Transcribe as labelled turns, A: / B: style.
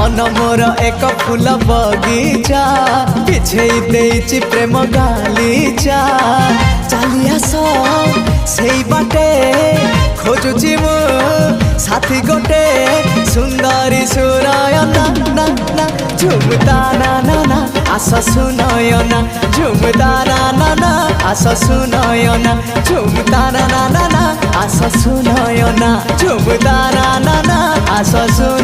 A: मन मोर एक फूल बगीचा बिछेई देइछि प्रेम गालीचा चली आस सेई बाटे खोजुछि मु साथी गोटे सुंदरी सुनयना ना ना झुमता ना ना ना आस सुनयना झुमता ना ना ना आस सुनयना झुमता ना ना ना आस सुनयना झुमता ना ना आस सुन